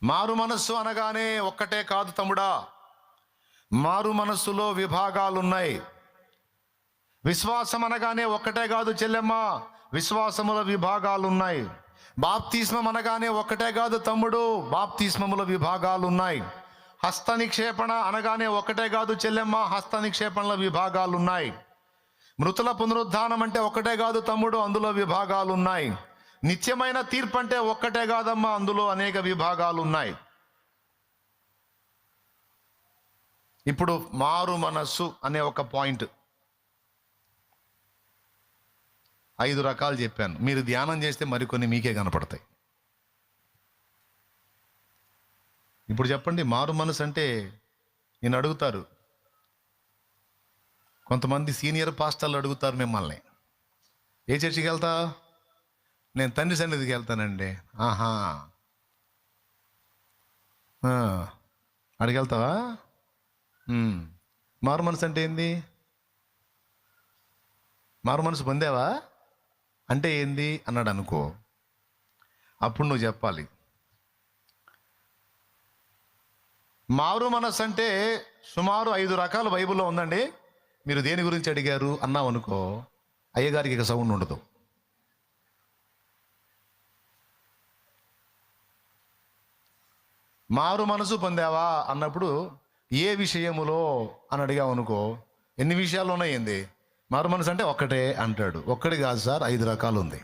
మారు మనస్సు అనగానే ఒక్కటే కాదు తమ్ముడా, మారు మనస్సులో విభాగాలున్నాయి. విశ్వాసం అనగానే ఒక్కటే కాదు చెల్లెమ్మ, విశ్వాసముల విభాగాలున్నాయి. బాప్తిస్మం అనగానే ఒక్కటే కాదు తమ్ముడు, బాప్తిస్మముల విభాగాలున్నాయి. హస్త నిక్షేపణ అనగానే ఒక్కటే కాదు చెల్లెమ్మ, హస్త నిక్షేపణల విభాగాలున్నాయి. మృతుల పునరుద్ధానం అంటే ఒక్కటే కాదు తమ్ముడు, అందులో విభాగాలున్నాయి. నిత్యమైన తీర్పు అంటే ఒక్కటే కాదమ్మా, అందులో అనేక విభాగాలు ఉన్నాయి. ఇప్పుడు మారు మనస్సు అనే ఒక పాయింట్ 5 రకాలు చెప్పాను. మీరు ధ్యానం చేస్తే మరికొన్ని మీకే కనపడతాయి. ఇప్పుడు చెప్పండి, మారు మనసు అంటే నేను అడుగుతారు కొంతమంది సీనియర్ పాస్టర్లు అడుగుతారు మిమ్మల్ని, ఏ చర్చికి వెళ్తా? నేను తండ్రి సన్నిధికి వెళ్తానండి. ఆహా, అడిగి వెళ్తావా? మారు మనసు అంటే ఏంది? మారు మనసు పొందావా అంటే ఏంది అన్నాడు అనుకో, అప్పుడు నువ్వు చెప్పాలి. మారు మనసు అంటే సుమారు 5 రకాలు బైబిల్లో ఉందండి. మీరు దేని గురించి అడిగారు అన్నావు అనుకో, అయ్యగారికి ఇక సౌండ్ ఉండదు. మారు మనసు పొందావా అన్నప్పుడు ఏ విషయములో అని అడిగావు అనుకో, ఎన్ని విషయాలు ఉన్నాయి ఏంది? మారు మనసు అంటే ఒక్కటే అంటాడు. ఒక్కటి కాదు సార్, 5 రకాలు ఉంది.